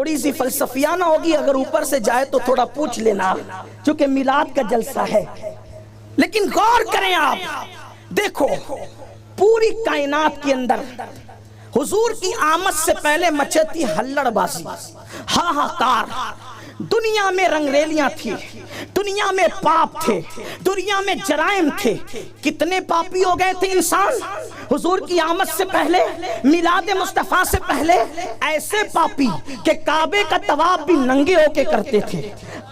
تھوڑی سی فلسفیانہ ہوگی، اگر اوپر سے جائے تو تھوڑا پوچھ لینا، چونکہ میلاد کا جلسہ ہے۔ لیکن غور کریں آپ، دیکھو پوری کائنات کے اندر حضور کی آمد سے پہلے مچے تھی ہلڑ بازی، ہاہاکار، دنیا میں رنگریلیاں تھی، دنیا میں پاپ تھے، دنیا میں جرائم تھے۔ کتنے پاپی ہو گئے تھے انسان حضور کی آمد سے پہلے، میلاد مصطفیٰ سے پہلے، ایسے پاپی کہ کعبے کا طواف بھی ننگے ہو کے کرتے تھے۔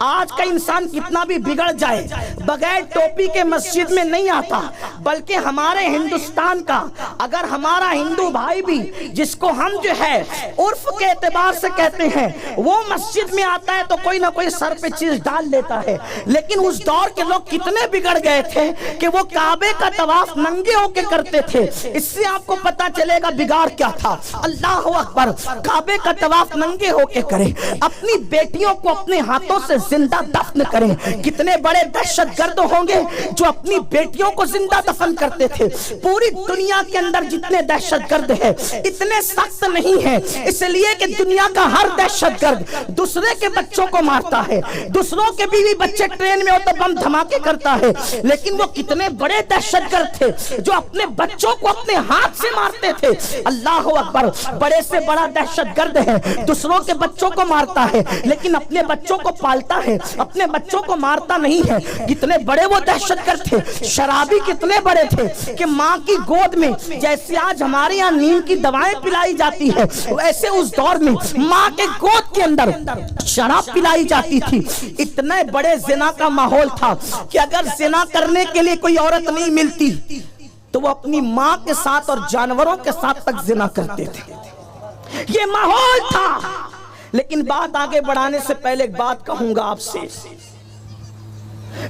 آج کا انسان کتنا بھی بگڑ جائے بغیر ٹوپی کے مسجد میں نہیں آتا، بلکہ ہمارے ہندوستان کا اگر ہمارا ہندو بھائی بھی، جس کو ہم جو ہے عرف کے اعتبار سے کہتے ہیں، وہ مسجد میں آتا ہے تو کوئی نہ کوئی سر پہ چیز ڈال لیتا ہے۔ لیکن اس دور کے لوگ کتنے بگڑ گئے تھے کہ وہ کعبے کا طواف ننگے ہو کے کرتے تھے۔ اس سے آپ کو پتا چلے گا بگاڑ کیا تھا۔ اللہ اکبر، کعبے کا طواف ننگے ہو کے کریں، اپنی بیٹیوں کو اپنے ہاتھوں سے زندہ دفن کریں۔ کتنے بڑے دہشت گرد ہوں گے جو اپنی بیٹیوں کو زندہ دفن کرتے تھے۔ پوری دنیا کے اندر جتنے دہشت گرد ہیں اتنے سخت نہیں ہیں، اس لیے کہ دنیا کا ہر دہشت گرد دوسرے کے بچوں کو مارتا ہے، دوسروں کے بیوی بچے ٹرین میں ہو تو بم دھماکے کرتا ہے۔ لیکن وہ کتنے بڑے دہشت گرد تھے جو اپنے بچوں کو اپنے ہاتھ سے مارتے تھے۔ اللہ اکبر، بڑے سے بڑا دہشت گرد ہے، دوسروں کے بچوں کو مارتا ہے لیکن اپنے بچوں کو پالتا ہے، اپنے بچوں کو مارتا نہیں ہے۔ کتنے بڑے وہ دہشت گرد تھے۔ شرابی کتنے بڑے تھے کہ ماں کی گود میں، جیسے آج ہمارے یہاں نیند کی دوائیں پلائی جاتی ہے، ویسے اس دور میں ماں کے گود کے اندر شراب پلائی جاتی تھی۔ اتنے بڑے زنا کا ماحول تھا کہ اگر زنا کرنے کے لیے کوئی عورت نہیں ملتی تو وہ اپنی ماں کے ساتھ اور جانوروں کے ساتھ تک زنا کرتے تھے۔ یہ ماحول تھا۔ لیکن بات آگے بڑھانے سے پہلے ایک بات کہوں گا آپ سے،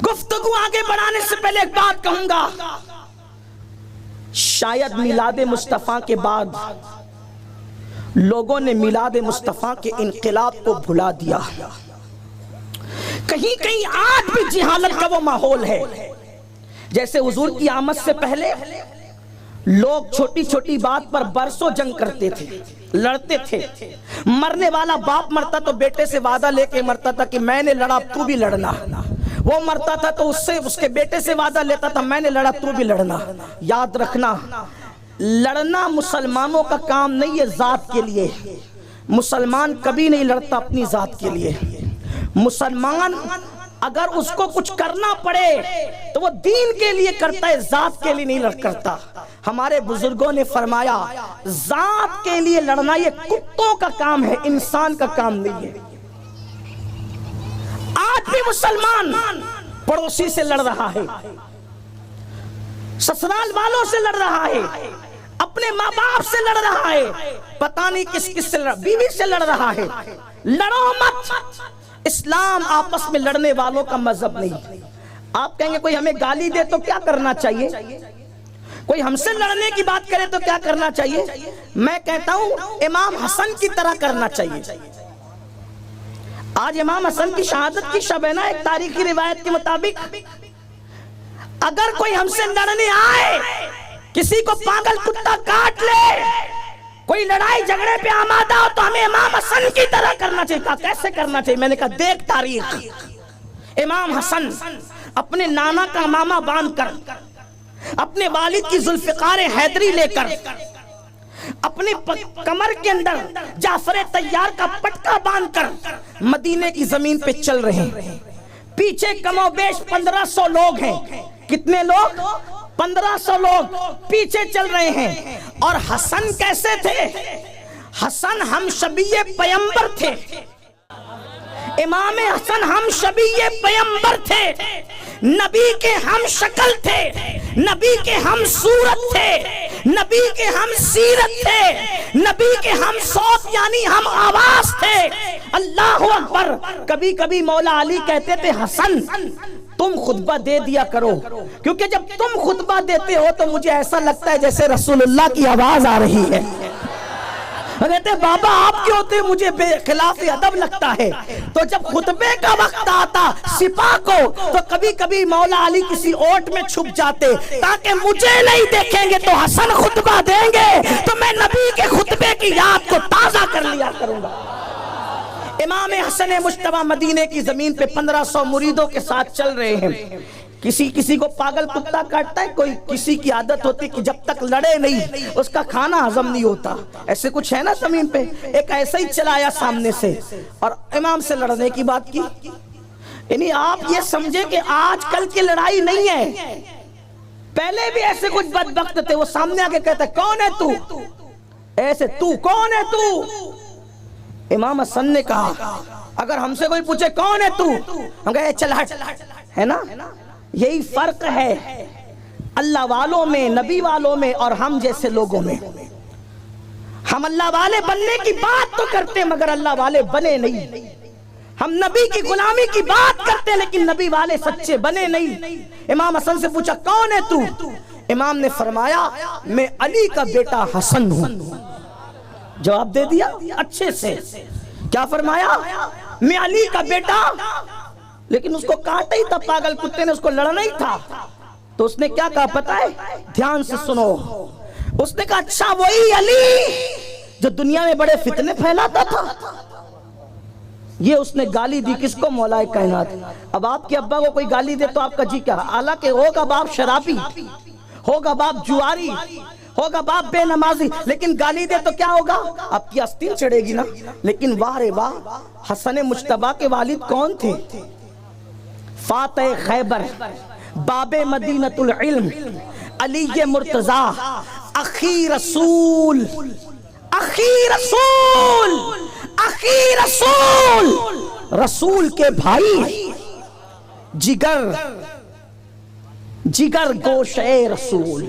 گفتگو آگے بڑھانے سے پہلے ایک بات کہوں گا۔ شاید میلاد مصطفیٰ کے بعد لوگوں نے میلاد مصطفیٰ کے انقلاب کو بھلا دیا۔ کہیں کہیں آج بھی جہالت کا وہ ماحول ہے۔ جیسے حضور کی آمد سے پہلے لوگ چھوٹی چھوٹی بات پر برسوں جنگ کرتے تھے، لڑتے تھے۔ مرنے والا باپ مرتا تو بیٹے سے وعدہ لے کے مرتا تھا کہ میں نے لڑا تو بھی لڑنا۔ وہ مرتا تھا تو اس کے بیٹے سے وعدہ لیتا تھا میں نے لڑا تو بھی لڑنا۔ یاد رکھنا، لڑنا مسلمانوں کا کام نہیں ہے ذات کے لیے۔ مسلمان کبھی نہیں لڑتا اپنی ذات کے لیے۔ مسلمان اگر اس کو کچھ کرنا پڑے تو وہ دین کے لیے کرتا ہے، ذات کے لیے نہیں کرتا۔ ہمارے بزرگوں نے فرمایا ذات کے لیے لڑنا یہ کتوں کا کام ہے، انسان کا کام نہیں ہے۔ آج بھی مسلمان پڑوسی سے لڑ رہا ہے، سسرال والوں سے لڑ رہا ہے، اپنے ماں باپ سے لڑ رہا ہے، پتہ نہیں کس کس سے لڑ، بیوی سے لڑ رہا ہے۔ لڑو مت۔ اسلام آپس میں لڑنے والوں کا مذہب نہیں۔ آپ کہیں گے کوئی ہمیں گالی دے تو کیا کرنا چاہیے، کوئی ہم سے لڑنے کی بات کرے تو کیا کرنا چاہیے؟ میں کہتا ہوں امام حسن کی طرح کرنا چاہیے۔ آج امام حسن کی شہادت کی شب ہے نا، ایک تاریخی روایت کے مطابق اگر کوئی ہم سے لڑنے آئے، کسی کو پاگل کتا کاٹ لے، کوئی لڑائی جھگڑے پہ آمادہ ہو تو ہمیں امام حسن کی طرح کرنا چاہیے۔ کہا کیسے کرنا چاہیے؟ میں نے کہا دیکھ تاریخ، امام حسن اپنے نانا کا ماما باندھ کر، اپنے والد کی ذوالفقار حیدری لے کر، اپنی کمر کے اندر جعفر طیار کا پٹکا باندھ کر مدینے کی زمین پہ چل رہے ہیں۔ پیچھے کم و بیش 1500 لوگ ہیں۔ کتنے لوگ؟ 1500 لوگ پیچھے چل رہے ہیں۔ اور حسن کیسے تھے؟ حسن ہم شبیہ پیمبر تھے۔ امام حسن ہم شبیہ پیمبر تھے، نبی کے ہم شکل تھے، نبی کے ہم صورت تھے، نبی کے ہم سیرت تھے، نبی کے ہم صوت یعنی ہم آواز تھے۔ اللہ اکبر۔ کبھی کبھی مولا علی کہتے تھے حسن تم خطبہ دے دیا کرو، کیونکہ جب تم خطبہ دیتے ہو تو مجھے ایسا لگتا ہے جیسے رسول اللہ کی آواز آ رہی ہے۔ کہتے بابا آپ کے ہوتے مجھے بے خلاف ادب لگتا ہے۔ تو جب خطبے کا وقت آتا سپاہ کو تو کبھی کبھی مولا علی کسی اوٹ میں چھپ جاتے تاکہ مجھے نہیں دیکھیں گے تو حسن خطبہ دیں گے تو میں نبی کے خطبے کی یاد کو تازہ کر لیا کروں گا۔ امام حسن مجتبی مدینے کی زمین پہ 1500 مریدوں کے ساتھ چل رہے ہیں. کسی کو پاگل کتا کاٹتا ہے, کوئی کسی کی عادت ہوتی کہ جب تک لڑے نہیں اس کا کھانا ہضم نہیں ہوتا. ایسے کچھ ہے نا زمین پہ. ایک ایسا ہی چلا آیا سامنے سے اور امام سے لڑنے کی بات کی. یعنی آپ یہ سمجھے کہ آج کل کی لڑائی نہیں ہے, پہلے بھی ایسے کچھ بدبخت تھے. وہ سامنے آگے کہتا ہے کون ہے تو, ایسے تو کون ہے تو. امام حسن نے کہا اگر ہم سے کوئی پوچھے کون ہے تو, ہم کہے چل ہٹ, ہے نا. یہی فرق ہے اللہ والوں میں, نبی والوں میں اور ہم جیسے لوگوں میں. ہم اللہ والے بننے کی بات تو کرتے مگر اللہ والے بنے نہیں. ہم نبی کی غلامی کی بات کرتے لیکن نبی والے سچے بنے نہیں. امام حسن سے پوچھا کون ہے تو, امام نے فرمایا میں علی کا بیٹا حسن ہوں. جواب دے دیا اچھے سے. کیا فرمایا؟ میں علی کا بیٹا. لیکن اس کو کاٹا ہی تھا پاگل کتے نے, اس کو لڑنا ہی تھا. تو اس نے کیا کہا پتہ ہے؟ دھیان سے سنو. اس نے کہا اچھا وہی علی جو دنیا میں بڑے فتنے پھیلاتا تھا. یہ اس نے گالی دی کس کو؟ مولا کائنات. اب آپ کے ابا کو کوئی گالی دے تو آپ کا جی کیا؟ حالانکہ ہوگا باپ شرابی, ہوگا باپ جواری, ہوگا باپ بے نمازی, لیکن گالی دے تو کیا ہوگا؟ آپ کی آستین چڑھے گی نا. لیکن واہ رے واہ, حسن مجتبی کے والد کون تھے؟ فاتح خیبر, باب مدینۃ العلم, علی مرتضیٰ, اخی رسول, اخی رسول, اخی رسول, رسول کے بھائی, جگر, جگر گوشے رسول,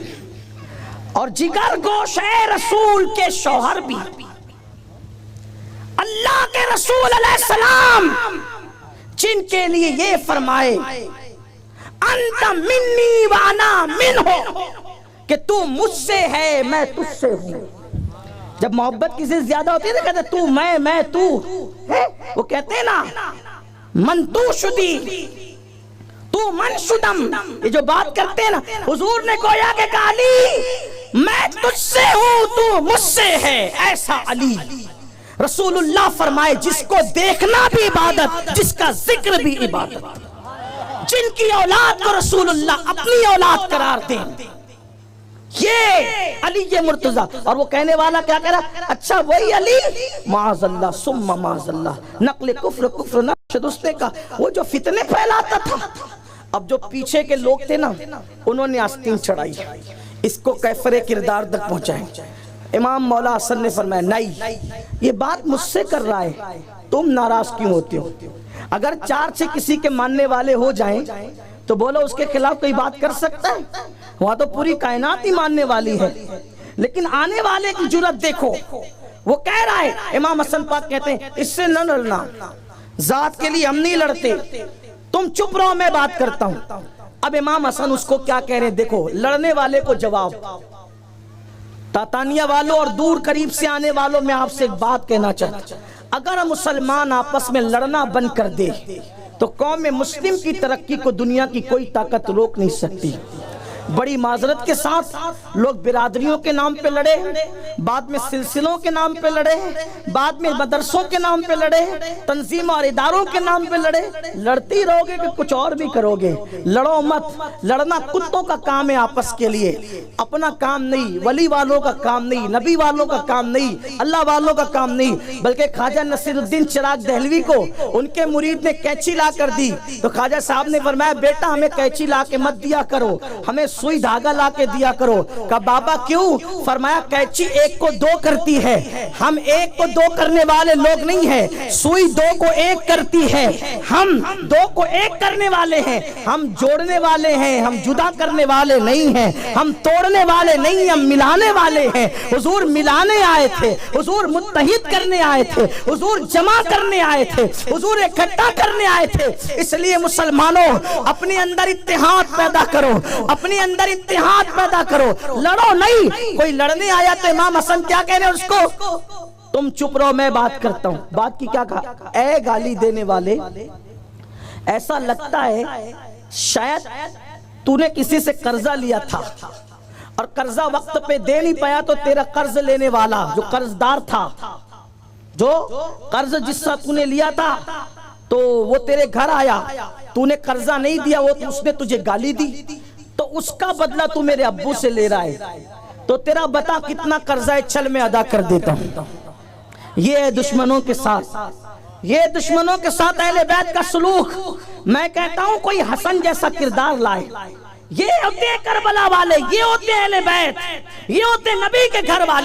اور جگر گوشے رسول کے شوہر بھی اللہ کے رسول علیہ السلام, جن کے لیے یہ فرمائے انت منی وانا منہ, کہ تو مجھ سے ہے میں تجھ سے ہوں. جب محبت کسی سے زیادہ ہوتی ہے نا, کہتے تو میں تو, وہ کہتے ہیں نا من تو شدی تو من شدم. یہ جو بات کرتے ہیں نا, حضور نے گویا کہ کہا علی میں تجھ سے ہوں تو مجھ سے ہے, ایسا علی. رسول اللہ فرمائے جس کو دیکھنا بھی عبادت, جس کا ذکر بھی عبادت. جن کی اولاد کو رسول اللہ اپنی اولاد قرار دیں, یہ علی مرتضیٰ. اور وہ کہنے والا کیا کہہ رہا؟ اچھا وہی علی, معاذ اللہ ثم معاذ اللہ, نقل کفر کفر نشد. اس نے کہا وہ جو فتنے پھیلاتا تھا. اب جو پیچھے کے لوگ تھے نا, انہوں نے آستین چڑھائی, اس کو کیفر کردار تک پہنچائیں. امام مولا حسن نے فرمایا نہیں, یہ بات مجھ سے کر رہا ہے, تم ناراض کیوں ہوتے ہو؟ اگر 4 سے کسی کے ماننے والے ہو جائیں تو بولو اس کے خلاف کوئی بات کر سکتا ہے؟ وہاں تو پوری کائنات ہی ماننے والی ہے. لیکن آنے والے کی جرات دیکھو, وہ کہہ رہا ہے. امام حسن پاک کہتے ہیں اس سے نہ لڑنا, ذات کے لیے ہم نہیں لڑتے, تم چپ رہو میں بات کرتا ہوں. اب امام حسن اس کو کیا کہہ رہے ہیں دیکھو, لڑنے والے کو جواب. تاتانیہ والوں اور دور قریب سے آنے والوں میں آپ سے ایک بات کہنا چاہتا ہوں, اگر مسلمان آپس میں لڑنا بند کر دے تو قوم مسلم کی ترقی کو دنیا کی کوئی طاقت روک نہیں سکتی. بڑی معذرت کے ساتھ لوگ برادریوں کے نام پہ لڑے, بعد میں سلسلوں کے نام پہ لڑے, بعد میں مدرسوں کے نام پہ لڑے, تنظیم اور اداروں کے نام پہ لڑے. لڑتی رہو گے کہ کچھ اور بھی کرو گے, لڑو مت. لڑنا کتوں کا کام ہے آپس کے لیے, اپنا کام نہیں, ولی والوں کا کام نہیں, نبی والوں کا کام نہیں, اللہ والوں کا کام نہیں. بلکہ خواجہ نصیر الدین چراغ دہلوی کو ان کے مرید نے کینچی لا کر دی تو خواجہ صاحب نے فرمایا بیٹا ہمیں کینچی لا کے مت دیا کرو, ہمیں سوئی دھاگا لا کے دیا کرو. کہا بابا کیوں؟ فرمایا کینچی 1 کو 2 کرتی ہے, ہم 1 کو 2 کرنے والے لوگ نہیں ہیں, سوئی 2 کو 1 کرتی ہے, ہم 2 کو 1 کرنے والے ہیں, ہم جوڑنے والے ہیں, ہم جدا کرنے والے نہیں ہیں, ہم توڑنے والے نہیں, ہم ملانے والے ہیں. حضور ملانے آئے تھے, حضور متحد کرنے آئے تھے, حضور جمع کرنے آئے تھے, حضور اکٹھا کرنے آئے تھے. اس لیے مسلمانوں اپنے اندر اتحاد پیدا کرو, اپنے اندر اتحاد پیدا کرو, لڑو نہیں. کوئی لڑنے آیا تو امام حسن کیا کہہ رہے ہیں اس کو, تم چپ رہو میں بات کرتا ہوں. بات کی کیا کہا؟ اے گالی دینے والے, ایسا لگتا ہے شاید تو نے کسی سے قرضہ لیا تھا اور قرضہ وقت پہ دے نہیں پایا تو تیرا قرض لینے والا جو قرض دار تھا جو قرض جس سے تو نے لیا تھا تو وہ تیرے گھر آیا, تو نے قرضہ نہیں دیا, وہ اس نے تجھے گالی دی, تو اس کا بدلہ تو میرے ابو سے لے رہا ہے, تو تیرا بتا کتنا قرضہ ہے, چل میں ادا کر دیتا ہوں. یہ ہے دشمنوں کے ساتھ, یہ دشمنوں کے ساتھ اہل بیت کا سلوک. میں کہتا ہوں کوئی حسن جیسا کردار لائے. یہ ہوتے ہیں کربلا والے, یہ ہوتے ہیں اہل بیت, یہ ہوتے ہیں نبی کے گھر والے.